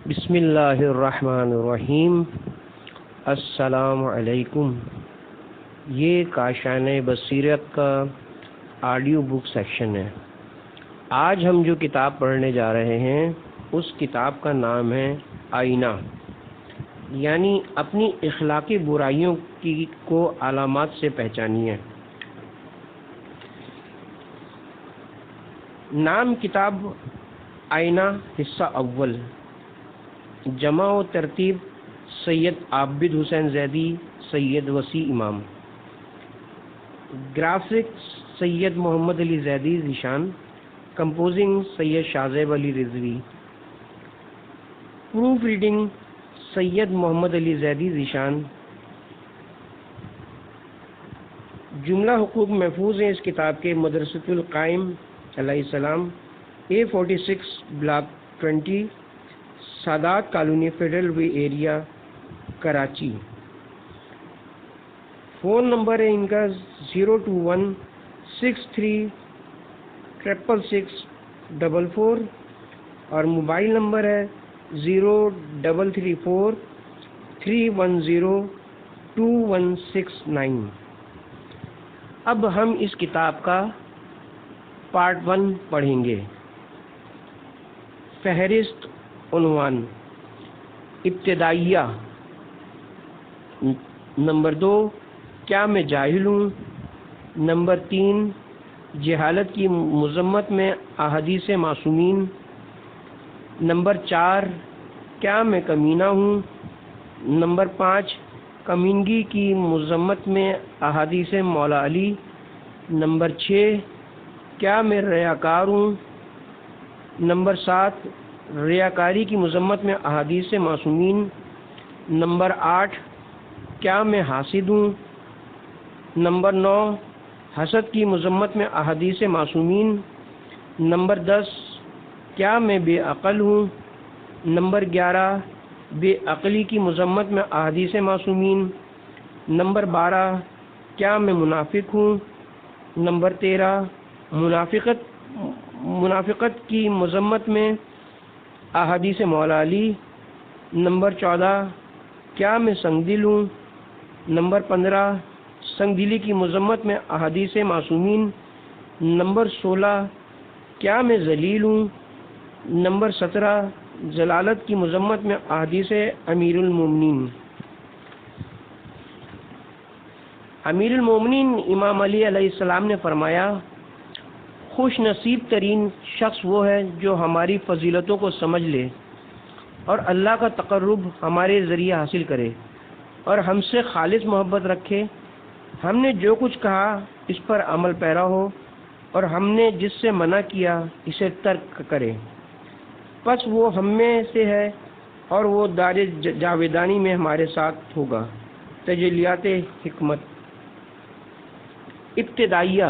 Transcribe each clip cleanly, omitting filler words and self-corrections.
بسم اللہ الرحمن الرحیم۔ السلام علیکم۔ یہ کاشان بصیرت کا آڈیو بک سیکشن ہے۔ آج ہم جو کتاب پڑھنے جا رہے ہیں اس کتاب کا نام ہے آئینہ، یعنی اپنی اخلاقی برائیوں کو علامات سے پہچانیے۔ نام کتاب آئینہ، حصہ اول، جمع و ترتیب سید عابد حسین زیدی، سید وسیع امام، گرافکس سید محمد علی زیدی ذیشان، کمپوزنگ سید شاہزیب علی رضوی، پروف ریڈنگ سید محمد علی زیدی ذیشان۔ جملہ حقوق محفوظ ہیں اس کتاب کے مدرسۃ القائم علیہ السلام، A46 بلاک 20، سادات کالونی، فیڈرل وے ایریا، کراچی۔ فون نمبر ہے ان کا 02163666644 اور موبائل نمبر ہے 0343102169۔ اب ہم اس کتاب کا پارٹ 1 پڑھیں گے۔ فہرست، عنوان، ابتدائیہ۔ نمبر 2، کیا میں جاہل ہوں؟ نمبر 3، جہالت کی مذمت میں احادیث معصومین۔ نمبر 4، کیا میں کمینہ ہوں؟ نمبر 5، کمینگی کی مذمت میں احادیث مولا علی۔ نمبر 6، کیا میں ریاکار ہوں؟ نمبر 7، ریاکاری کی مذمت میں احادیث معصومین۔ نمبر 8، کیا میں حاسد ہوں؟ نمبر 9، حسد کی مذمت میں احادیث معصومین۔ نمبر 10، کیا میں بے عقل ہوں؟ نمبر 11، بے عقلی کی مذمت میں احادیث معصومین۔ نمبر 12، کیا میں منافق ہوں؟ نمبر 13، منافقت کی مذمت میں احادیث مولا علی۔ نمبر 14، کیا میں سنگ دل ہوں؟ نمبر 15، سنگ دلی کی مذمت میں احادیث معصومین۔ نمبر 16، کیا میں ذلیل ہوں؟ نمبر 17، ضلالت کی مذمت میں احادیث امیر المومنین۔ امیر المومنین امام علی علیہ السلام نے فرمایا، خوش نصیب ترین شخص وہ ہے جو ہماری فضیلتوں کو سمجھ لے اور اللہ کا تقرب ہمارے ذریعے حاصل کرے اور ہم سے خالص محبت رکھے، ہم نے جو کچھ کہا اس پر عمل پیرا ہو اور ہم نے جس سے منع کیا اسے ترک کرے، پس وہ ہم میں سے ہے اور وہ دار جاویدانی میں ہمارے ساتھ ہوگا۔ تجلیات حکمت۔ ابتدائیہ۔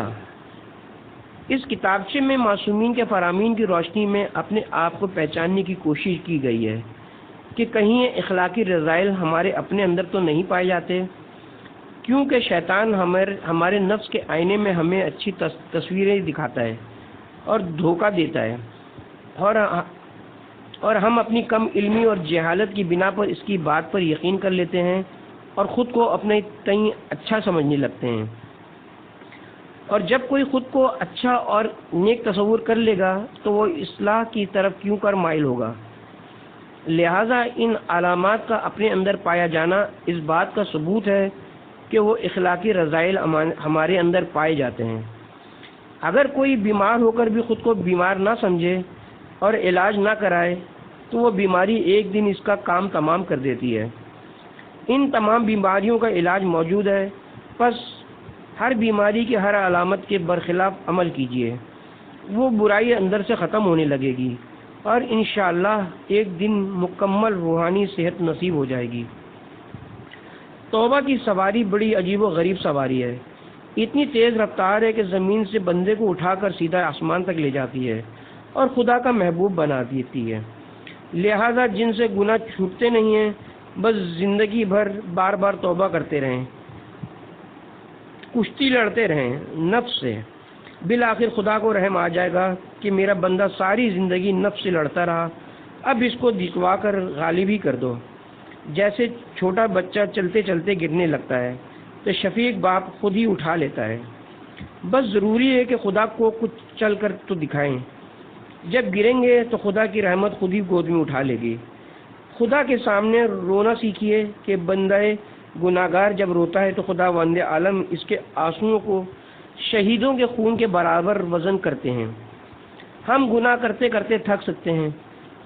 اس کتابچے میں معصومین کے فرامین کی روشنی میں اپنے آپ کو پہچاننے کی کوشش کی گئی ہے کہ کہیں یہ اخلاقی رذائل ہمارے اپنے اندر تو نہیں پائے جاتے، کیونکہ شیطان ہمارے نفس کے آئینے میں ہمیں اچھی تصویریں دکھاتا ہے اور دھوکہ دیتا ہے، اور ہم اپنی کم علمی اور جہالت کی بنا پر اس کی بات پر یقین کر لیتے ہیں اور خود کو اپنے تئیں اچھا سمجھنے لگتے ہیں، اور جب کوئی خود کو اچھا اور نیک تصور کر لے گا تو وہ اصلاح کی طرف کیوں کر مائل ہوگا۔ لہذا ان علامات کا اپنے اندر پایا جانا اس بات کا ثبوت ہے کہ وہ اخلاقی رذائل ہمارے اندر پائے جاتے ہیں۔ اگر کوئی بیمار ہو کر بھی خود کو بیمار نہ سمجھے اور علاج نہ کرائے تو وہ بیماری ایک دن اس کا کام تمام کر دیتی ہے۔ ان تمام بیماریوں کا علاج موجود ہے، پس ہر بیماری کی ہر علامت کے برخلاف عمل کیجیے، وہ برائی اندر سے ختم ہونے لگے گی اور انشاءاللہ ایک دن مکمل روحانی صحت نصیب ہو جائے گی۔ توبہ کی سواری بڑی عجیب و غریب سواری ہے، اتنی تیز رفتار ہے کہ زمین سے بندے کو اٹھا کر سیدھا آسمان تک لے جاتی ہے اور خدا کا محبوب بنا دیتی ہے۔ لہذا جن سے گناہ چھوٹتے نہیں ہیں بس زندگی بھر بار بار توبہ کرتے رہیں، کشتی لڑتے رہیں نفس سے، بالآخر خدا کو رحم آ جائے گا کہ میرا بندہ ساری زندگی نفس سے لڑتا رہا، اب اس کو دکھوا کر غالب ہی کر دو۔ جیسے چھوٹا بچہ چلتے چلتے گرنے لگتا ہے تو شفیق باپ خود ہی اٹھا لیتا ہے۔ بس ضروری ہے کہ خدا کو کچھ چل کر تو دکھائیں۔ جب گریں گے تو خدا کی رحمت خود ہی گود میں اٹھا لے گی۔ خدا کے سامنے رونا سیکھیے کہ بندہ گناہگار جب روتا ہے تو خدا وند عالم اس کے آنسوؤں کو شہیدوں کے خون کے برابر وزن کرتے ہیں۔ ہم گناہ کرتے کرتے تھک سکتے ہیں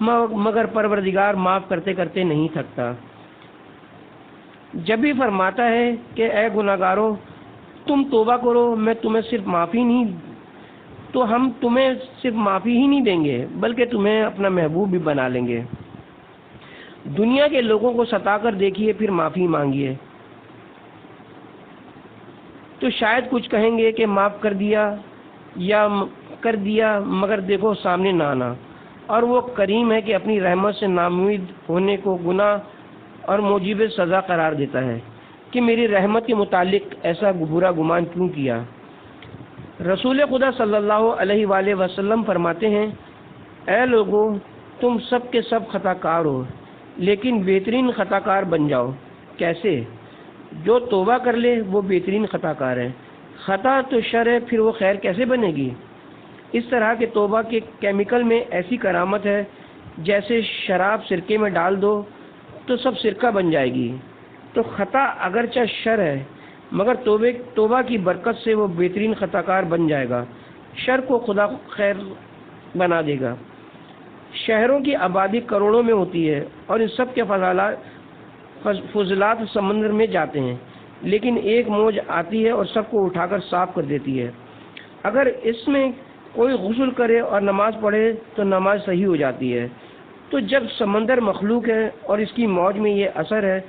مگر پروردگار معاف کرتے کرتے نہیں تھکتا۔ جب بھی فرماتا ہے کہ اے گناہگاروں تم توبہ کرو، میں تمہیں صرف معافی نہیں تو ہم تمہیں صرف معافی ہی نہیں دیں گے بلکہ تمہیں اپنا محبوب بھی بنا لیں گے۔ دنیا کے لوگوں کو ستا کر دیکھیے پھر معافی مانگیے تو شاید کچھ کہیں گے کہ معاف کر دیا مگر دیکھو سامنے نہ آنا۔ اور وہ کریم ہے کہ اپنی رحمت سے ناامید ہونے کو گناہ اور موجب سزا قرار دیتا ہے کہ میری رحمت کے متعلق ایسا برا گمان کیوں کیا۔ رسول خدا صلی اللہ علیہ وآلہ وسلم فرماتے ہیں اے لوگو تم سب کے سب خطا کار ہو لیکن بہترین خطا کار بن جاؤ۔ کیسے؟ جو توبہ کر لے وہ بہترین خطا کار ہے۔ خطا تو شر ہے پھر وہ خیر کیسے بنے گی؟ اس طرح کے توبہ کے کیمیکل میں ایسی کرامت ہے جیسے شراب سرکے میں ڈال دو تو سب سرکہ بن جائے گی۔ تو خطا اگرچہ شر ہے مگر توبہ کی برکت سے وہ بہترین خطا کار بن جائے گا۔ شر کو خدا خیر بنا دے گا۔ شہروں کی آبادی کروڑوں میں ہوتی ہے اور ان سب کے فضلات سمندر میں جاتے ہیں لیکن ایک موج آتی ہے اور سب کو اٹھا کر صاف کر دیتی ہے۔ اگر اس میں کوئی غسل کرے اور نماز پڑھے تو نماز صحیح ہو جاتی ہے۔ تو جب سمندر مخلوق ہے اور اس کی موج میں یہ اثر ہے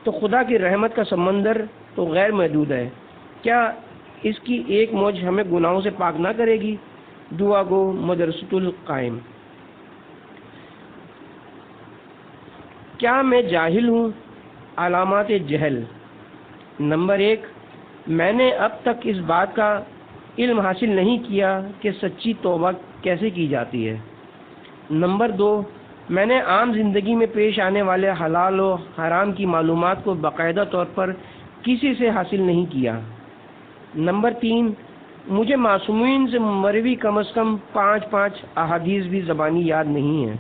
تو خدا کی رحمت کا سمندر تو غیر محدود ہے، کیا اس کی ایک موج ہمیں گناہوں سے پاک نہ کرے گی؟ دعا گو مدرسۃ القائم۔ کیا میں جاہل ہوں؟ علامات جہل۔ نمبر 1، میں نے اب تک اس بات کا علم حاصل نہیں کیا کہ سچی توبہ کیسے کی جاتی ہے۔ نمبر 2، میں نے عام زندگی میں پیش آنے والے حلال و حرام کی معلومات کو باقاعدہ طور پر کسی سے حاصل نہیں کیا۔ نمبر 3، مجھے معصومین سے مروی کم از کم 5 احادیث بھی زبانی یاد نہیں ہیں۔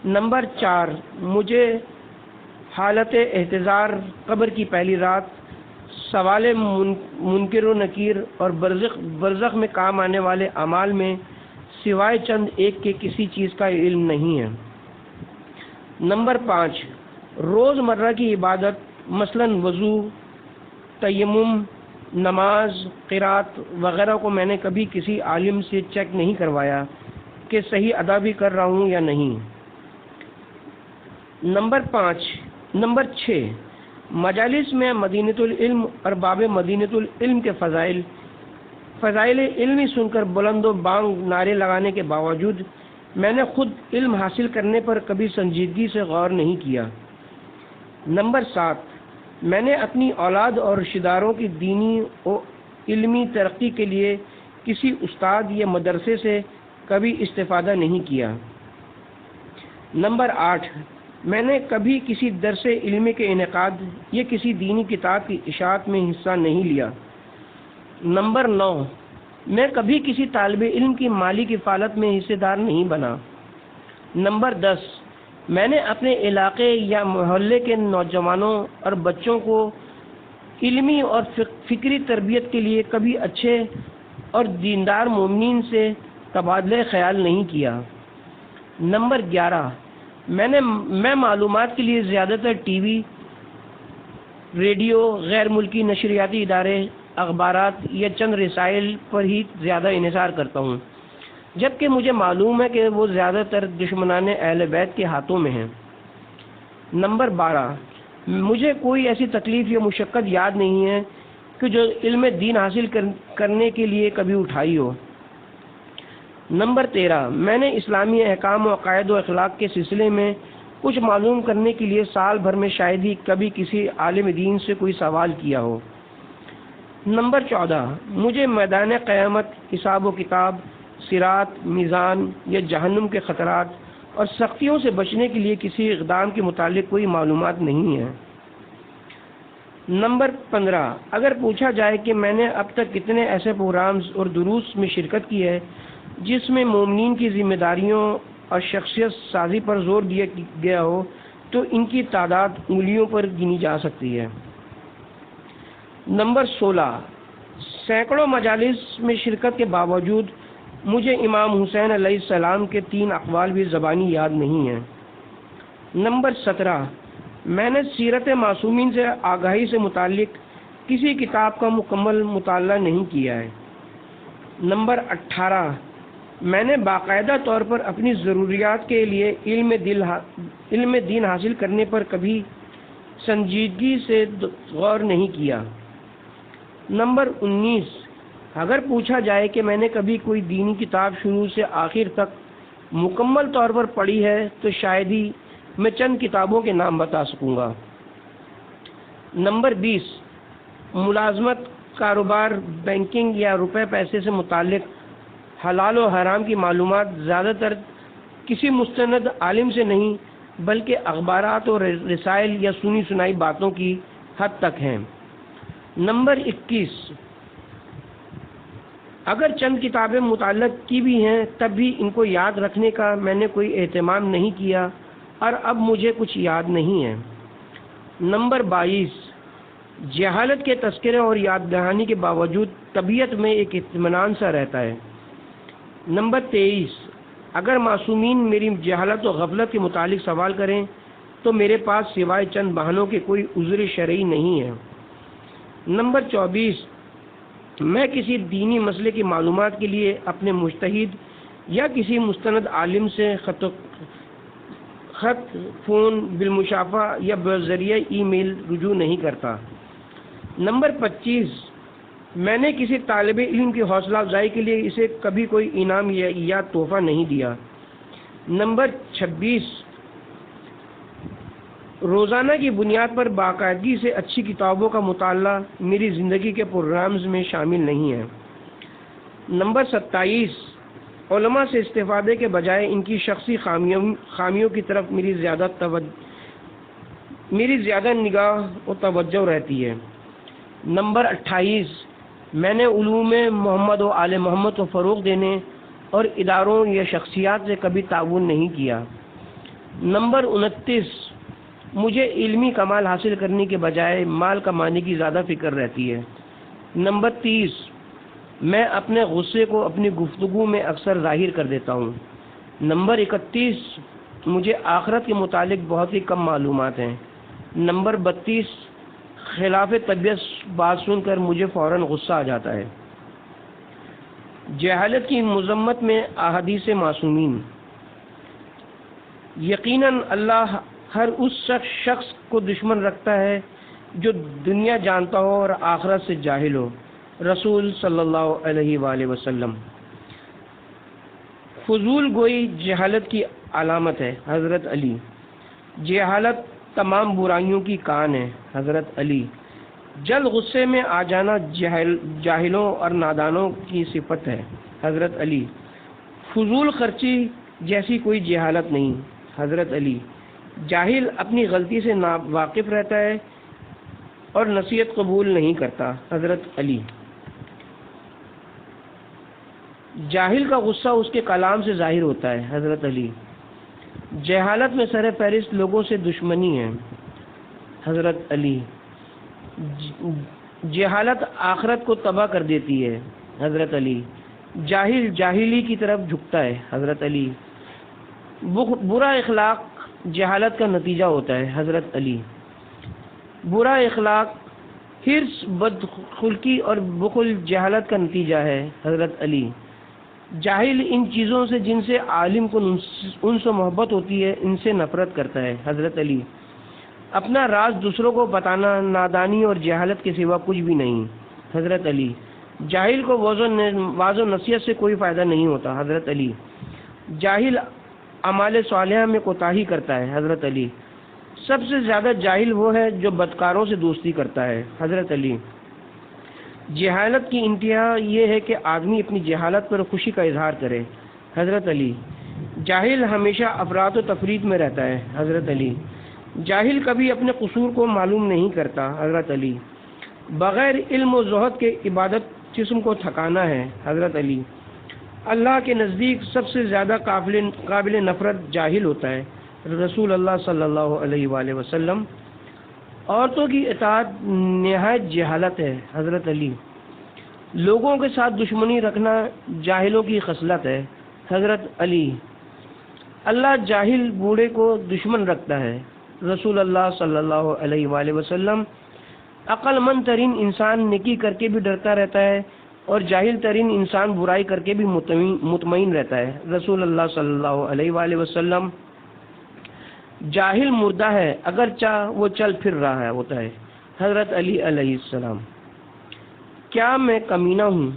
نمبر 4، مجھے حالت احتضار قبر کی پہلی رات، سوال منکر و نکیر اور برزخ میں کام آنے والے اعمال میں سوائے چند ایک کے کسی چیز کا علم نہیں ہے۔ نمبر 5، روز مرہ کی عبادت مثلا وضو، تیمم، نماز، قرات وغیرہ کو میں نے کبھی کسی عالم سے چیک نہیں کروایا کہ صحیح ادا بھی کر رہا ہوں یا نہیں۔ نمبر 6، مجالس میں مدینۃ العلم اور باب مدینۃ العلم کے فضائل علمی سن کر بلند و بانگ نعرے لگانے کے باوجود میں نے خود علم حاصل کرنے پر کبھی سنجیدگی سے غور نہیں کیا۔ نمبر 7، میں نے اپنی اولاد اور رشتہ داروں کی دینی و علمی ترقی کے لیے کسی استاد یا مدرسے سے کبھی استفادہ نہیں کیا۔ نمبر 8، میں نے کبھی کسی درس علمی کے انعقاد یا کسی دینی کتاب کی اشاعت میں حصہ نہیں لیا۔ نمبر 9، میں کبھی کسی طالب علم کی مالی کفالت میں حصے دار نہیں بنا۔ نمبر 10، میں نے اپنے علاقے یا محلے کے نوجوانوں اور بچوں کو علمی اور فکری تربیت کے لیے کبھی اچھے اور دیندار مومنین سے تبادلہ خیال نہیں کیا۔ نمبر 11، میں معلومات کے لیے زیادہ تر ٹی وی، ریڈیو، غیر ملکی نشریاتی ادارے، اخبارات یا چند رسائل پر ہی زیادہ انحصار کرتا ہوں، جبکہ مجھے معلوم ہے کہ وہ زیادہ تر دشمنان اہل بیت کے ہاتھوں میں ہیں۔ نمبر 12، مجھے کوئی ایسی تکلیف یا مشقت یاد نہیں ہے کہ جو علم دین حاصل کرنے کے لیے کبھی اٹھائی ہو۔ نمبر 13، میں نے اسلامی احکام و عقائد و اخلاق کے سلسلے میں کچھ معلوم کرنے کے لیے سال بھر میں شاید ہی کبھی کسی عالم دین سے کوئی سوال کیا ہو۔ نمبر 14، مجھے میدان قیامت، حساب و کتاب، صراط، میزان یا جہنم کے خطرات اور سختیوں سے بچنے کے لیے کسی اقدام کے متعلق کوئی معلومات نہیں ہے۔ نمبر 15، اگر پوچھا جائے کہ میں نے اب تک کتنے ایسے پروگرامز اور دروس میں شرکت کی ہے جس میں مومنین کی ذمہ داریوں اور شخصیت سازی پر زور دیا گیا ہو، تو ان کی تعداد انگلیوں پر گنی جا سکتی ہے۔ نمبر 16، سینکڑوں مجالس میں شرکت کے باوجود مجھے امام حسین علیہ السلام کے 3 اقوال بھی زبانی یاد نہیں ہیں۔ نمبر 17، میں نے سیرت معصومین سے آگاہی سے متعلق کسی کتاب کا مکمل مطالعہ نہیں کیا ہے۔ نمبر 18، میں نے باقاعدہ طور پر اپنی ضروریات کے لیے علم دین حاصل کرنے پر کبھی سنجیدگی سے غور نہیں کیا۔ نمبر 19، اگر پوچھا جائے کہ میں نے کبھی کوئی دینی کتاب شروع سے آخر تک مکمل طور پر پڑھی ہے تو شاید ہی میں چند کتابوں کے نام بتا سکوں گا۔ نمبر 20، ملازمت، کاروبار، بینکنگ یا روپے پیسے سے متعلق حلال و حرام کی معلومات زیادہ تر کسی مستند عالم سے نہیں بلکہ اخبارات اور رسائل یا سنی سنائی باتوں کی حد تک ہیں۔ نمبر 21، اگر چند کتابیں مطالعہ کی بھی ہیں تب بھی ان کو یاد رکھنے کا میں نے کوئی اہتمام نہیں کیا اور اب مجھے کچھ یاد نہیں ہے۔ نمبر 22، جہالت کے تذکرے اور یاد دہانی کے باوجود طبیعت میں ایک اطمینان سا رہتا ہے۔ نمبر 23، اگر معصومین میری جہالت و غفلت کے متعلق سوال کریں تو میرے پاس سوائے چند بہانوں کے کوئی عذر شرعی نہیں ہے۔ نمبر 24، میں کسی دینی مسئلے کی معلومات کے لیے اپنے مجتہد یا کسی مستند عالم سے خط، فون، بالمشافہ یا بذریعہ ای میل رجوع نہیں کرتا۔ نمبر 25، میں نے کسی طالب علم کی حوصلہ افزائی کے لیے اسے کبھی کوئی انعام یا تحفہ نہیں دیا۔ نمبر 26، روزانہ کی بنیاد پر باقاعدگی سے اچھی کتابوں کا مطالعہ میری زندگی کے پروگرامز میں شامل نہیں ہے۔ نمبر 27، علماء سے استفادے کے بجائے ان کی شخصی خامیوں کی طرف میری زیادہ نگاہ و توجہ رہتی ہے۔ نمبر 28، میں نے علوم محمد و آل محمد کو فروغ دینے اور اداروں یا شخصیات سے کبھی تعاون نہیں کیا۔ نمبر 29، مجھے علمی کمال حاصل کرنے کے بجائے مال کمانے کی زیادہ فکر رہتی ہے۔ نمبر 30، میں اپنے غصے کو اپنی گفتگو میں اکثر ظاہر کر دیتا ہوں۔ نمبر 31، مجھے آخرت کے متعلق بہت ہی کم معلومات ہیں۔ نمبر 32، خلاف طبیعت بات سن کر مجھے فوراً غصہ آ جاتا ہے۔ جہالت کی مذمت میں احادیث معصومین۔ یقیناً اللہ ہر اس شخص کو دشمن رکھتا ہے جو دنیا جانتا ہو اور آخرت سے جاہل ہو۔ رسول صلی اللہ علیہ وآلہ وسلم۔ فضول گوئی جہالت کی علامت ہے، حضرت علی۔ جہالت تمام برائیوں کی کان ہے، حضرت علی۔ جلد غصے میں آ جانا جاہلوں اور نادانوں کی صفت ہے، حضرت علی۔ فضول خرچی جیسی کوئی جہالت نہیں، حضرت علی۔ جاہل اپنی غلطی سے ناواقف رہتا ہے اور نصیحت قبول نہیں کرتا، حضرت علی۔ جاہل کا غصہ اس کے کلام سے ظاہر ہوتا ہے، حضرت علی۔ جہالت میں سر فہرست لوگوں سے دشمنی ہے، حضرت علی۔ جہالت آخرت کو تباہ کر دیتی ہے، حضرت علی۔ جاہل جاہلی کی طرف جھکتا ہے، حضرت علی۔ برا اخلاق جہالت کا نتیجہ ہوتا ہے، حضرت علی۔ برا اخلاق، حرص، بدخلقی اور بخل جہالت کا نتیجہ ہے، حضرت علی۔ جاہل ان چیزوں سے جن سے عالم کو انس و محبت ہوتی ہے ان سے نفرت کرتا ہے، حضرت علی۔ اپنا راز دوسروں کو بتانا نادانی اور جہالت کے سوا کچھ بھی نہیں، حضرت علی۔ جاہل کو واضح و نصیحت سے کوئی فائدہ نہیں ہوتا، حضرت علی۔ جاہل اعمال صالحہ میں کوتاہی کرتا ہے، حضرت علی۔ سب سے زیادہ جاہل وہ ہے جو بدکاروں سے دوستی کرتا ہے، حضرت علی۔ جہالت کی انتہا یہ ہے کہ آدمی اپنی جہالت پر خوشی کا اظہار کرے، حضرت علی۔ جاہل ہمیشہ افراط و تفریط میں رہتا ہے، حضرت علی۔ جاہل کبھی اپنے قصور کو معلوم نہیں کرتا، حضرت علی۔ بغیر علم و زہد کے عبادت جسم کو تھکانا ہے، حضرت علی۔ اللہ کے نزدیک سب سے زیادہ قابل نفرت جاہل ہوتا ہے، رسول اللہ صلی اللہ علیہ وآلہ وسلم۔ عورتوں کی اطاعت نہایت جہالت ہے، حضرت علی۔ لوگوں کے ساتھ دشمنی رکھنا جاہلوں کی خصلت ہے، حضرت علی۔ اللہ جاہل بوڑھے کو دشمن رکھتا ہے، رسول اللہ صلی اللہ علیہ وآلہ وسلم۔ عقل مند ترین انسان نیکی کر کے بھی ڈرتا رہتا ہے اور جاہل ترین انسان برائی کر کے بھی مطمئن رہتا ہے، رسول اللہ صلی اللہ علیہ وآلہ وسلم۔ جاہل مردہ ہے اگرچہ وہ چل پھر رہا ہوتا ہے، حضرت علی علیہ السلام۔ کیا میں کمینہ ہوں؟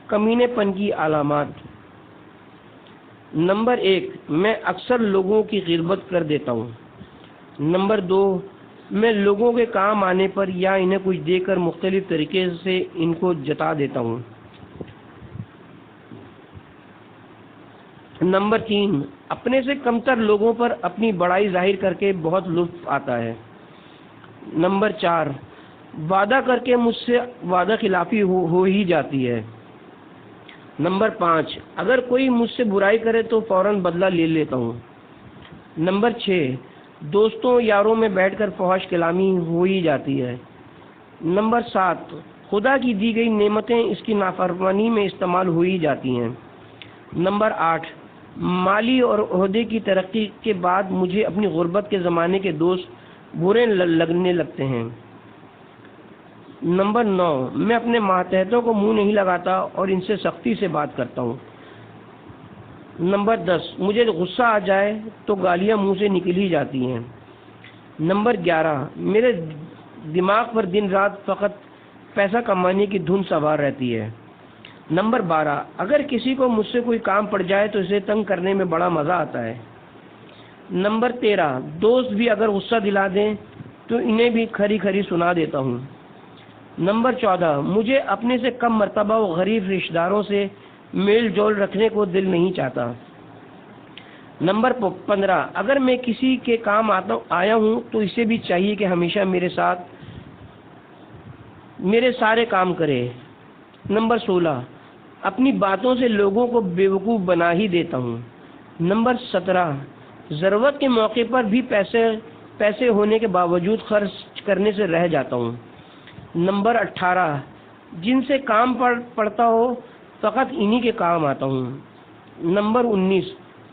کمینے پن کی علامات۔ نمبر 1، میں اکثر لوگوں کی غیبت کر دیتا ہوں۔ نمبر 2، میں لوگوں کے کام آنے پر یا انہیں کچھ دے کر مختلف طریقے سے ان کو جتا دیتا ہوں۔ نمبر 3، اپنے سے کمتر لوگوں پر اپنی بڑائی ظاہر کر کے بہت لطف آتا ہے۔ نمبر 4، وعدہ کر کے مجھ سے وعدہ خلافی ہو ہی جاتی ہے۔ نمبر 5، اگر کوئی مجھ سے برائی کرے تو فوراً بدلہ لے لیتا ہوں۔ نمبر 6، دوستوں یاروں میں بیٹھ کر فحش کلامی ہو ہی جاتی ہے۔ نمبر 7، خدا کی دی گئی نعمتیں اس کی نافرمانی میں استعمال ہو ہی جاتی ہیں۔ نمبر 8، مالی اور عہدے کی ترقی کے بعد مجھے اپنی غربت کے زمانے کے دوست برے لگنے لگتے ہیں۔ نمبر 9، میں اپنے ماتحتوں کو منہ نہیں لگاتا اور ان سے سختی سے بات کرتا ہوں۔ نمبر 10، مجھے غصہ آ جائے تو گالیاں منہ سے نکل ہی جاتی ہیں۔ نمبر 11، میرے دماغ پر دن رات فقط پیسہ کمانے کی دھن سوار رہتی ہے۔ نمبر 12، اگر کسی کو مجھ سے کوئی کام پڑ جائے تو اسے تنگ کرنے میں بڑا مزہ آتا ہے۔ نمبر 13، دوست بھی اگر غصہ دلا دیں تو انہیں بھی کھری کھری سنا دیتا ہوں۔ نمبر 14، مجھے اپنے سے کم مرتبہ و غریب رشتہ داروں سے میل جول رکھنے کو دل نہیں چاہتا۔ نمبر 15، اگر میں کسی کے کام آیا ہوں تو اسے بھی چاہیے کہ ہمیشہ میرے ساتھ میرے سارے کام کرے۔ نمبر 16، اپنی باتوں سے لوگوں کو بیوقوف بنا ہی دیتا ہوں۔ نمبر 17، ضرورت کے موقع پر بھی پیسے ہونے کے باوجود خرچ کرنے سے رہ جاتا ہوں۔ نمبر 18، جن سے کام پڑتا ہو فقط انہی کے کام آتا ہوں۔ نمبر 19،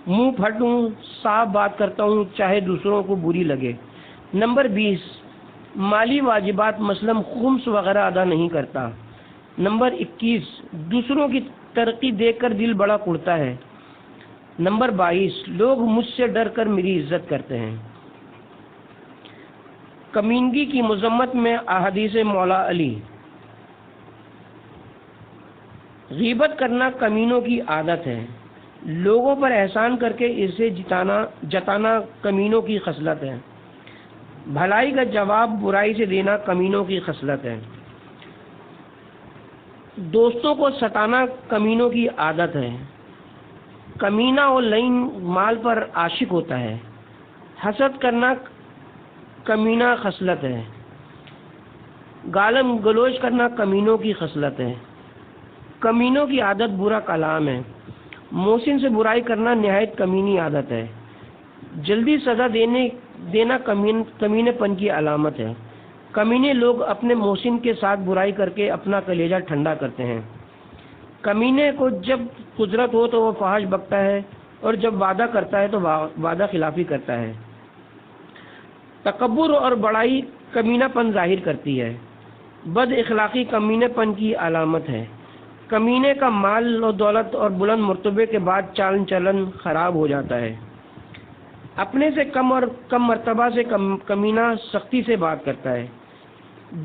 منہ پھٹ ہوں، صاف بات کرتا ہوں چاہے دوسروں کو بری لگے۔ نمبر 20، مالی واجبات مثلاً خمس وغیرہ ادا نہیں کرتا۔ نمبر 21، دوسروں کی ترقی دیکھ کر دل بڑا کڑتا ہے۔ نمبر 22، لوگ مجھ سے ڈر کر میری عزت کرتے ہیں۔ کمینگی کی مذمت میں احادیث مولا علی۔ غیبت کرنا کمینوں کی عادت ہے، لوگوں پر احسان کر کے اسے جتانا کمینوں کی خصلت ہے۔ بھلائی کا جواب برائی سے دینا کمینوں کی خصلت ہے۔ دوستوں کو ستانا کمینوں کی عادت ہے۔ کمینہ اور لعین مال پر عاشق ہوتا ہے۔ حسد کرنا کمینہ خصلت ہے۔ گالم گلوچ کرنا کمینوں کی خصلت ہے۔ کمینوں کی عادت برا کلام ہے۔ محسن سے برائی کرنا نہایت کمینی عادت ہے۔ جلدی سزا دینا کمینے پن کی علامت ہے۔ کمینے لوگ اپنے محسن کے ساتھ برائی کر کے اپنا کلیجہ ٹھنڈا کرتے ہیں۔ کمینے کو جب قدرت ہو تو وہ فحش بکتا ہے اور جب وعدہ کرتا ہے تو وعدہ خلافی کرتا ہے۔ تکبر اور بڑائی کمینہ پن ظاہر کرتی ہے۔ بد اخلاقی کمینے پن کی علامت ہے۔ کمینے کا مال و دولت اور بلند مرتبے کے بعد چال چلن خراب ہو جاتا ہے۔ اپنے سے کم اور کم مرتبہ سے کمینہ سختی سے بات کرتا ہے۔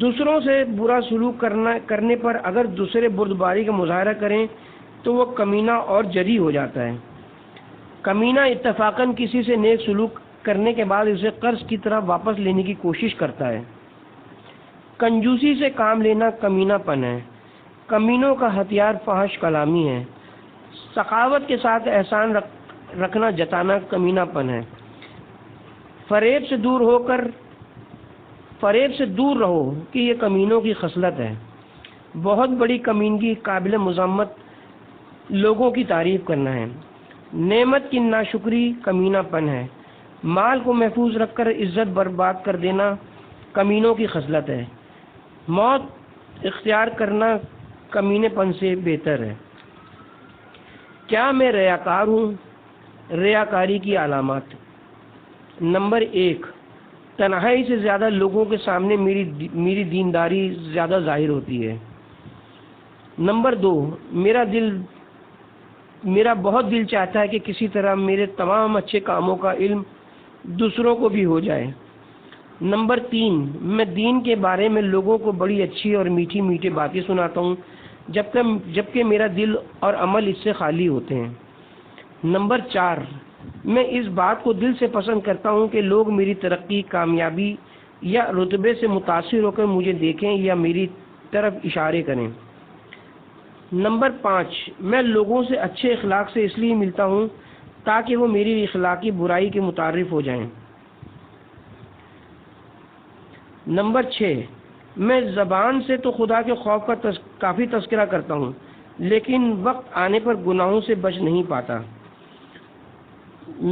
دوسروں سے برا سلوک کرنے پر اگر دوسرے بردباری کا مظاہرہ کریں تو وہ کمینہ اور جری ہو جاتا ہے۔ کمینہ اتفاقاً کسی سے نیک سلوک کرنے کے بعد اسے قرض کی طرح واپس لینے کی کوشش کرتا ہے۔ کنجوسی سے کام لینا کمینہ پن ہے۔ کمینوں کا ہتھیار فحش کلامی ہے۔ سخاوت کے ساتھ رکھنا جتانا کمینہ پن ہے۔ فریب سے دور رہو کہ یہ کمینوں کی خصلت ہے۔ بہت بڑی کمینگی قابل مذمت لوگوں کی تعریف کرنا ہے۔ نعمت کی ناشکری کمینہ پن ہے۔ مال کو محفوظ رکھ کر عزت برباد کر دینا کمینوں کی خصلت ہے۔ موت اختیار کرنا کمینے پن سے بہتر ہے۔ کیا میں ریاکار ہوں؟ ریاکاری کی علامات: نمبر 1، تنہائی سے زیادہ لوگوں کے سامنے میری دینداری زیادہ ظاہر ہوتی ہے۔ نمبر 2، میرا بہت دل چاہتا ہے کہ کسی طرح میرے تمام اچھے کاموں کا علم دوسروں کو بھی ہو جائے۔ نمبر 3، میں دین کے بارے میں لوگوں کو بڑی اچھی اور میٹھی میٹھی باتیں سناتا ہوں جبکہ میرا دل اور عمل اس سے خالی ہوتے ہیں۔ نمبر 4، میں اس بات کو دل سے پسند کرتا ہوں کہ لوگ میری ترقی، کامیابی یا رتبے سے متاثر ہو کر مجھے دیکھیں یا میری طرف اشارے کریں۔ نمبر 5، میں لوگوں سے اچھے اخلاق سے اس لیے ملتا ہوں تاکہ وہ میری اخلاقی برائی کے متعارف ہو جائیں۔ نمبر 6، میں زبان سے تو خدا کے خوف کا کافی تذکرہ کرتا ہوں لیکن وقت آنے پر گناہوں سے بچ نہیں پاتا۔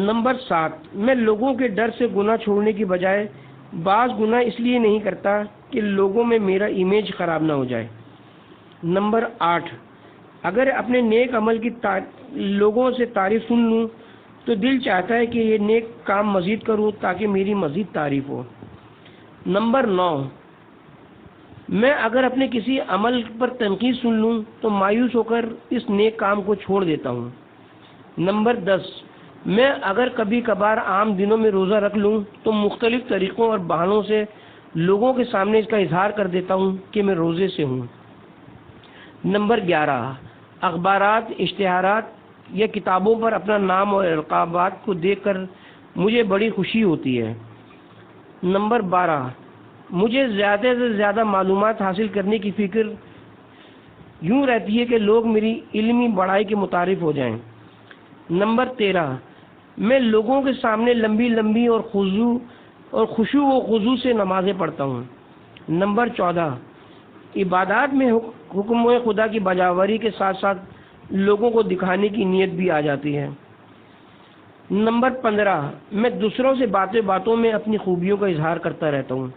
نمبر 7، میں لوگوں کے ڈر سے گناہ چھوڑنے کی بجائے بعض گناہ اس لیے نہیں کرتا کہ لوگوں میں میرا امیج خراب نہ ہو جائے۔ نمبر 8، اگر اپنے نیک عمل کی لوگوں سے تعریف سن لوں تو دل چاہتا ہے کہ یہ نیک کام مزید کروں تاکہ میری مزید تعریف ہو۔ نمبر 9، میں اگر اپنے کسی عمل پر تنقید سن لوں تو مایوس ہو کر اس نیک کام کو چھوڑ دیتا ہوں۔ نمبر 10، میں اگر کبھی کبھار عام دنوں میں روزہ رکھ لوں تو مختلف طریقوں اور بہانوں سے لوگوں کے سامنے اس کا اظہار کر دیتا ہوں کہ میں روزے سے ہوں۔ نمبر 11، اخبارات، اشتہارات یا کتابوں پر اپنا نام اور القابات کو دیکھ کر مجھے بڑی خوشی ہوتی ہے۔ نمبر 12، مجھے زیادہ سے زیادہ معلومات حاصل کرنے کی فکر یوں رہتی ہے کہ لوگ میری علمی بڑائی کے متعارف ہو جائیں۔ نمبر 13، میں لوگوں کے سامنے لمبی اور خشوع و خضوع سے نمازیں پڑھتا ہوں۔ نمبر 14، عبادات میں حکم خدا کی بجاوری کے ساتھ ساتھ لوگوں کو دکھانے کی نیت بھی آ جاتی ہے۔ نمبر 15، میں دوسروں سے باتوں میں اپنی خوبیوں کا اظہار کرتا رہتا ہوں۔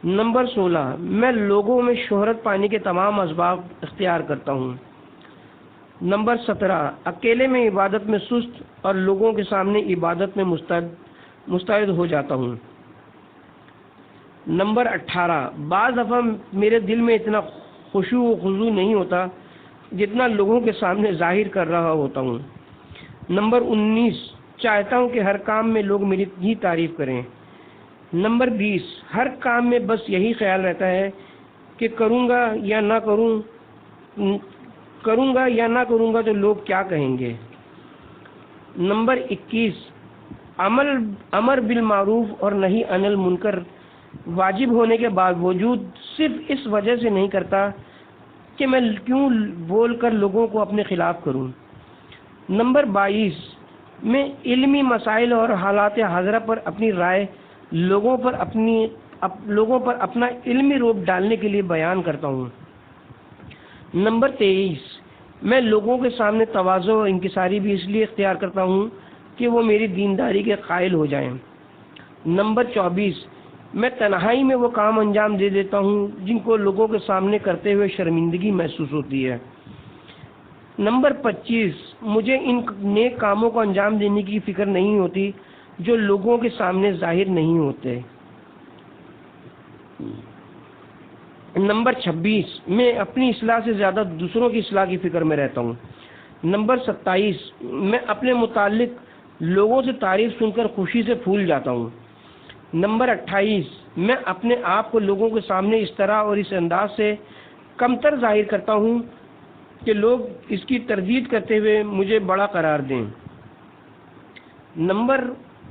نمبر 16، میں لوگوں میں شہرت پانے کے تمام اسباب اختیار کرتا ہوں۔ نمبر 17، اکیلے میں عبادت میں سست اور لوگوں کے سامنے عبادت میں مستعد ہو جاتا ہوں۔ نمبر 18، بعض دفعہ میرے دل میں اتنا خشوع و خضوع نہیں ہوتا جتنا لوگوں کے سامنے ظاہر کر رہا ہوتا ہوں۔ نمبر 19، چاہتا ہوں کہ ہر کام میں لوگ میری ہی تعریف کریں۔ نمبر 20، ہر کام میں بس یہی خیال رہتا ہے کہ کروں گا یا نہ کروں گا تو لوگ کیا کہیں گے۔ نمبر 21، امر بالمعروف اور نہی عن المنکر واجب ہونے کے باوجود صرف اس وجہ سے نہیں کرتا کہ میں کیوں بول کر لوگوں کو اپنے خلاف کروں۔ نمبر 22، میں علمی مسائل اور حالات حاضرہ پر اپنی رائے لوگوں پر اپنا علمی روپ ڈالنے کے لیے بیان کرتا ہوں۔ نمبر 23، میں لوگوں کے سامنے تواضع اور انکساری بھی اس لیے اختیار کرتا ہوں کہ وہ میری دینداری کے قائل ہو جائیں۔ نمبر 24، میں تنہائی میں وہ کام انجام دے دیتا ہوں جن کو لوگوں کے سامنے کرتے ہوئے شرمندگی محسوس ہوتی ہے۔ نمبر 25، مجھے ان نیک کاموں کو انجام دینے کی فکر نہیں ہوتی جو لوگوں کے سامنے ظاہر نہیں ہوتے۔ نمبر 26، میں اپنی اصلاح سے زیادہ دوسروں کی اصلاح کی فکر میں رہتا ہوں۔ نمبر 27، میں اپنے متعلق لوگوں سے تعریف سن کر خوشی سے پھول جاتا ہوں۔ نمبر 28، میں اپنے آپ کو لوگوں کے سامنے اس طرح اور اس انداز سے کمتر ظاہر کرتا ہوں کہ لوگ اس کی تردید کرتے ہوئے مجھے بڑا قرار دیں۔ نمبر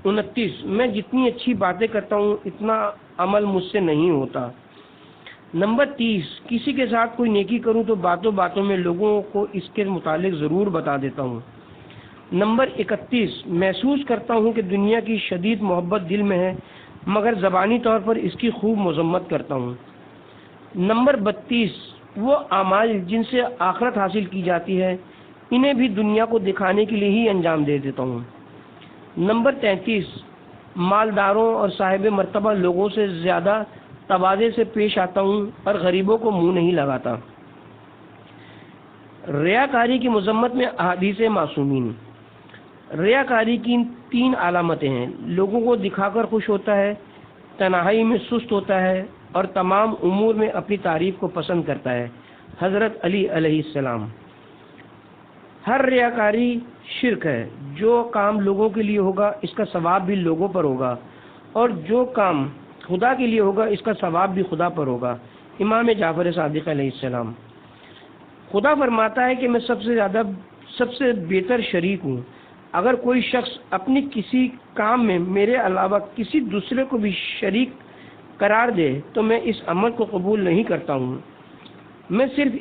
29، میں جتنی اچھی باتیں کرتا ہوں اتنا عمل مجھ سے نہیں ہوتا۔ نمبر 30، کسی کے ساتھ کوئی نیکی کروں تو باتوں میں لوگوں کو اس کے متعلق ضرور بتا دیتا ہوں۔ نمبر 31، محسوس کرتا ہوں کہ دنیا کی شدید محبت دل میں ہے مگر زبانی طور پر اس کی خوب مذمت کرتا ہوں۔ نمبر 32، وہ اعمال جن سے آخرت حاصل کی جاتی ہے انہیں بھی دنیا کو دکھانے کے لیے ہی انجام دے دیتا ہوں۔ نمبر 33، مالداروں اور صاحب مرتبہ لوگوں سے زیادہ تواضع سے پیش آتا ہوں اور غریبوں کو منہ نہیں لگاتا۔ ریاکاری کی مذمت میں احادیث معصومین۔ ریاکاری کی 3 علامتیں ہیں: لوگوں کو دکھا کر خوش ہوتا ہے، تنہائی میں سست ہوتا ہے اور تمام امور میں اپنی تعریف کو پسند کرتا ہے۔ حضرت علی علیہ السلام۔ ہر ریاکاری شرک ہے۔ جو کام لوگوں کے لیے ہوگا اس کا ثواب بھی لوگوں پر ہوگا اور جو کام خدا کے لیے ہوگا اس کا ثواب بھی خدا پر ہوگا۔ امام جعفر صادق علیہ السلام۔ خدا فرماتا ہے کہ میں سب سے بہتر شریک ہوں۔ اگر کوئی شخص اپنی کسی کام میں میرے علاوہ کسی دوسرے کو بھی شریک قرار دے تو میں اس عمل کو قبول نہیں کرتا ہوں۔ میں صرف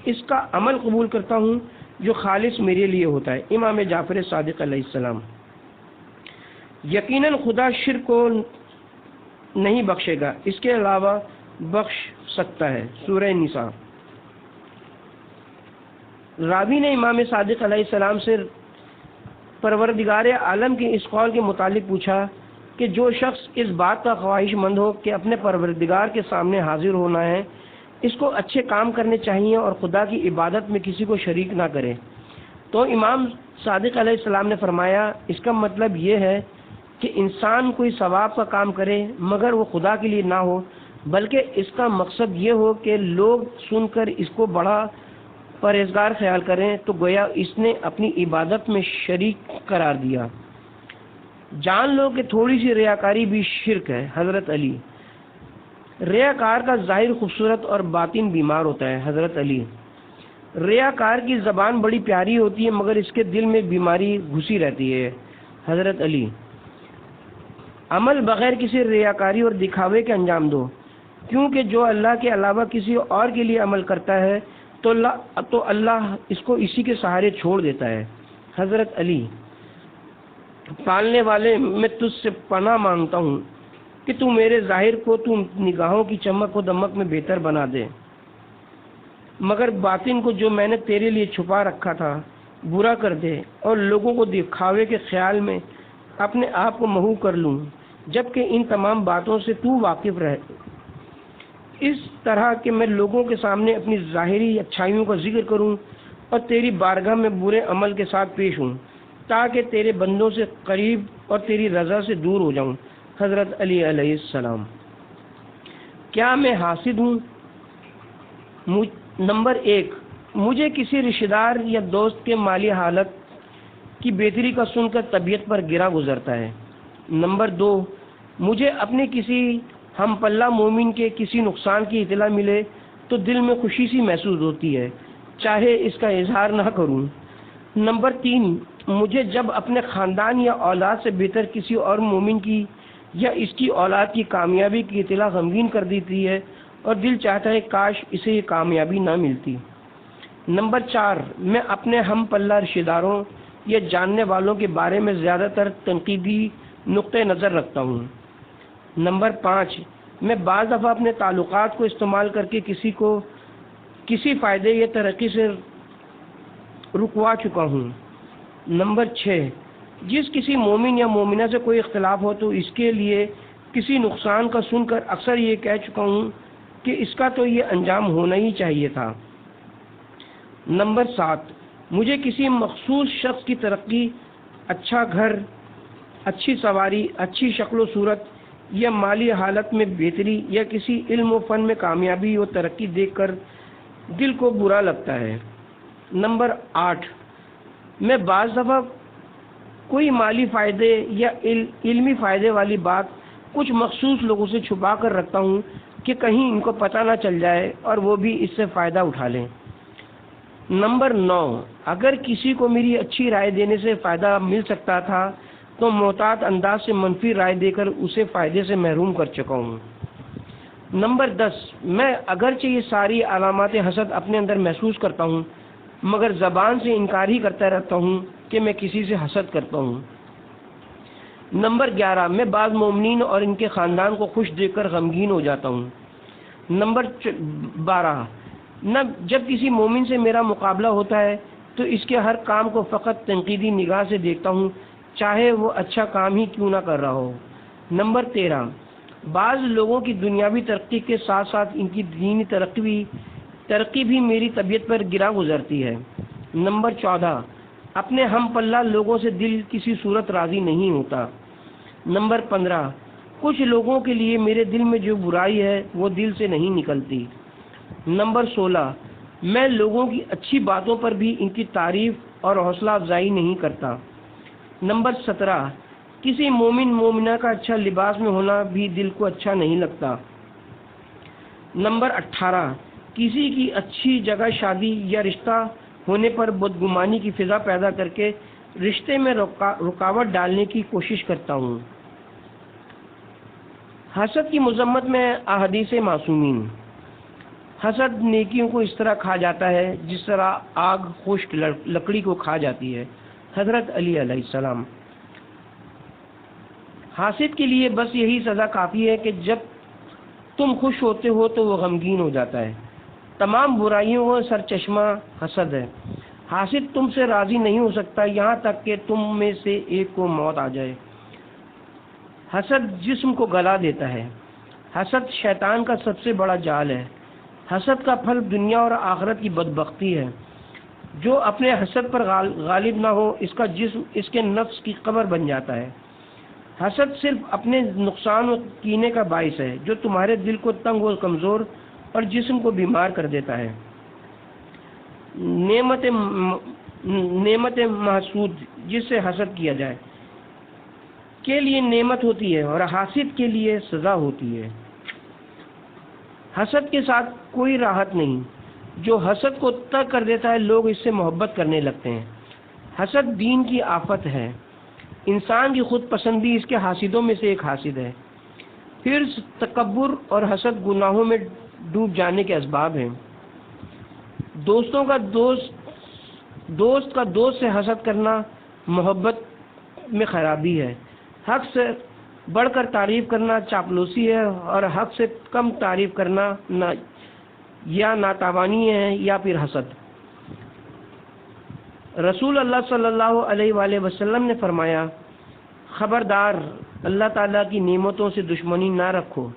اس کا عمل قبول کرتا ہوں جو خالص میرے لیے ہوتا ہے۔ امام جعفر صادق علیہ السلام۔ یقیناً خدا شرک کو نہیں بخشے گا، اس کے علاوہ بخش سکتا ہے۔ سورہ نساء۔ راوی نے امام صادق علیہ السلام سے پروردگار عالم کے اس قول کے متعلق پوچھا کہ جو شخص اس بات کا خواہش مند ہو کہ اپنے پروردگار کے سامنے حاضر ہونا ہے اس کو اچھے کام کرنے چاہیے اور خدا کی عبادت میں کسی کو شریک نہ کرے، تو امام صادق علیہ السلام نے فرمایا اس کا مطلب یہ ہے کہ انسان کوئی ثواب کا کام کرے مگر وہ خدا کے لیے نہ ہو، بلکہ اس کا مقصد یہ ہو کہ لوگ سن کر اس کو بڑا پرہیزگار خیال کریں، تو گویا اس نے اپنی عبادت میں شریک قرار دیا۔ جان لو کہ تھوڑی سی ریاکاری بھی شرک ہے۔ حضرت علی۔ ریاکار کا ظاہر خوبصورت اور باطن بیمار ہوتا ہے۔ حضرت علی۔ ریاکار کی زبان بڑی پیاری ہوتی ہے مگر اس کے دل میں بیماری گھسی رہتی ہے۔ حضرت علی۔ عمل بغیر کسی ریاکاری اور دکھاوے کے انجام دو، کیونکہ جو اللہ کے علاوہ کسی اور کے لیے عمل کرتا ہے تو اللہ اس کو اسی کے سہارے چھوڑ دیتا ہے۔ حضرت علی۔ پالنے والے، میں تجھ سے پناہ مانگتا ہوں کہ تو میرے ظاہر کو تو نگاہوں کی چمک و دمک میں بہتر بنا دے، مگر باطن کو جو میں نے تیرے لیے چھپا رکھا تھا برا کر دے اور لوگوں کو دکھاوے کے خیال میں اپنے آپ کو محو کر لوں، جبکہ ان تمام باتوں سے تو واقف رہے، اس طرح کہ میں لوگوں کے سامنے اپنی ظاہری اچھائیوں کا ذکر کروں اور تیری بارگاہ میں برے عمل کے ساتھ پیش ہوں تاکہ تیرے بندوں سے قریب اور تیری رضا سے دور ہو جاؤں۔ حضرت علی علیہ السلام۔ کیا میں حاسد ہوں؟ نمبر 1، مجھے کسی رشتہ دار یا دوست کے مالی حالت کی بہتری کا سن کر طبیعت پر گرا گزرتا ہے۔ نمبر 2، مجھے اپنے کسی ہم پلہ مومن کے کسی نقصان کی اطلاع ملے تو دل میں خوشی سی محسوس ہوتی ہے، چاہے اس کا اظہار نہ کروں۔ نمبر 3، مجھے جب اپنے خاندان یا اولاد سے بہتر کسی اور مومن کی یا اس کی اولاد کی کامیابی کی اطلاع غمگین کر دیتی ہے اور دل چاہتا ہے کاش اسے یہ کامیابی نہ ملتی۔ نمبر 4، میں اپنے ہم پلہ رشتہ داروں یا جاننے والوں کے بارے میں زیادہ تر تنقیدی نقطہ نظر رکھتا ہوں۔ نمبر 5، میں بعض دفعہ اپنے تعلقات کو استعمال کر کے کسی کو کسی فائدے یا ترقی سے رکوا چکا ہوں۔ نمبر 6، جس کسی مومن یا مومنہ سے کوئی اختلاف ہو تو اس کے لیے کسی نقصان کا سن کر اکثر یہ کہہ چکا ہوں کہ اس کا تو یہ انجام ہونا ہی چاہیے تھا۔ نمبر 7، مجھے کسی مخصوص شخص کی ترقی، اچھا گھر، اچھی سواری، اچھی شکل و صورت یا مالی حالت میں بہتری یا کسی علم و فن میں کامیابی و ترقی دیکھ کر دل کو برا لگتا ہے۔ نمبر 8، میں بعض دفعہ کوئی مالی فائدے یا علمی فائدے والی بات کچھ مخصوص لوگوں سے چھپا کر رکھتا ہوں کہ کہیں ان کو پتہ نہ چل جائے اور وہ بھی اس سے فائدہ اٹھا لیں۔ نمبر 9، اگر کسی کو میری اچھی رائے دینے سے فائدہ مل سکتا تھا تو محتاط انداز سے منفی رائے دے کر اسے فائدے سے محروم کر چکا ہوں۔ نمبر 10، میں اگرچہ یہ ساری علامات حسد اپنے اندر محسوس کرتا ہوں مگر زبان سے انکار ہی کرتا رہتا ہوں کہ میں کسی سے حسد کرتا ہوں۔ نمبر 11، میں بعض مومنین اور ان کے خاندان کو خوش دیکھ کر غمگین ہو جاتا ہوں۔ نمبر 12، جب کسی مومن سے میرا مقابلہ ہوتا ہے تو اس کے ہر کام کو فقط تنقیدی نگاہ سے دیکھتا ہوں، چاہے وہ اچھا کام ہی کیوں نہ کر رہا ہو۔ نمبر 13، بعض لوگوں کی دنیاوی ترقی کے ساتھ ساتھ ان کی دینی ترقی بھی میری طبیعت پر گرا گزرتی ہے۔ نمبر 14، اپنے ہم پلہ لوگوں سے دل کسی صورت راضی نہیں ہوتا۔ نمبر 15، کچھ لوگوں کے لیے میرے دل میں جو برائی ہے وہ دل سے نہیں نکلتی۔ نمبر 16، میں لوگوں کی اچھی باتوں پر بھی ان کی تعریف اور حوصلہ افزائی نہیں کرتا۔ نمبر 17، کسی مومنہ کا اچھا لباس میں ہونا بھی دل کو اچھا نہیں لگتا۔ نمبر 18، کسی کی اچھی جگہ شادی یا رشتہ ہونے پر بدگمانی کی فضا پیدا کر کے رشتے میں رکاوٹ ڈالنے کی کوشش کرتا ہوں۔ حسد کی مذمت میں احادیث معصومین۔ حسد نیکیوں کو اس طرح کھا جاتا ہے جس طرح آگ خشک لکڑی کو کھا جاتی ہے۔ حضرت علی علیہ السلام۔ حاسد کے لیے بس یہی سزا کافی ہے کہ جب تم خوش ہوتے ہو تو وہ غمگین ہو جاتا ہے۔ تمام برائیوں کا سرچشمہ حسد ہے۔ حاسد تم سے راضی نہیں ہو سکتا یہاں تک کہ تم میں سے ایک کو موت آ جائے۔ حسد جسم کو گلا دیتا ہے۔ حسد شیطان کا سب سے بڑا جال ہے۔ حسد کا پھل دنیا اور آخرت کی بدبختی ہے۔ جو اپنے حسد پر غالب نہ ہو اس کا جسم اس کے نفس کی قبر بن جاتا ہے۔ حسد صرف اپنے نقصان و کینے کا باعث ہے جو تمہارے دل کو تنگ و کمزور اور جسم کو بیمار کر دیتا ہے۔ نعمت محسود جس سے حسد کیا جائے کے لیے نعمت ہوتی ہے اور حاسد کے لیے سزا ہوتی ہے۔ حسد کے ساتھ کوئی راحت نہیں۔ جو حسد کو ترک کر دیتا ہے لوگ اس سے محبت کرنے لگتے ہیں۔ حسد دین کی آفت ہے۔ انسان کی خود پسندی اس کے حاسدوں میں سے ایک حاسد ہے۔ پھر تکبر اور حسد گناہوں میں ڈوب جانے کے اسباب ہیں۔ دوست کا دوست سے حسد کرنا محبت میں خرابی ہے۔ حق سے بڑھ کر تعریف کرنا چاپلوسی ہے اور حق سے کم تعریف کرنا یا ناتوانی ہے یا پھر حسد۔ رسول اللہ صلی اللہ علیہ وآلہ وسلم نے فرمایا، خبردار اللہ تعالیٰ کی نعمتوں سے دشمنی نہ رکھو۔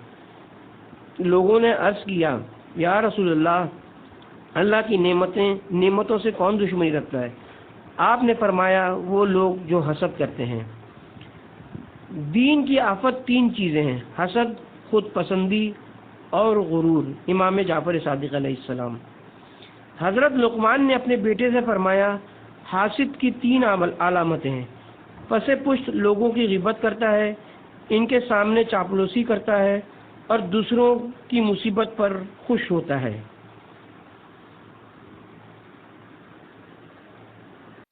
لوگوں نے عرض کیا، یا رسول اللہ کی نعمتوں سے کون دشمنی رکھتا ہے؟ آپ نے فرمایا، وہ لوگ جو حسد کرتے ہیں۔ دین کی آفت 3 چیزیں ہیں: حسد، خود پسندی اور غرور۔ امام جعفر صادق علیہ السلام۔ حضرت لقمان نے اپنے بیٹے سے فرمایا، حاسد کی 3 علامتیں ہیں: پس پشت لوگوں کی غیبت کرتا ہے، ان کے سامنے چاپلوسی کرتا ہے اور دوسروں کی مصیبت پر خوش ہوتا ہے۔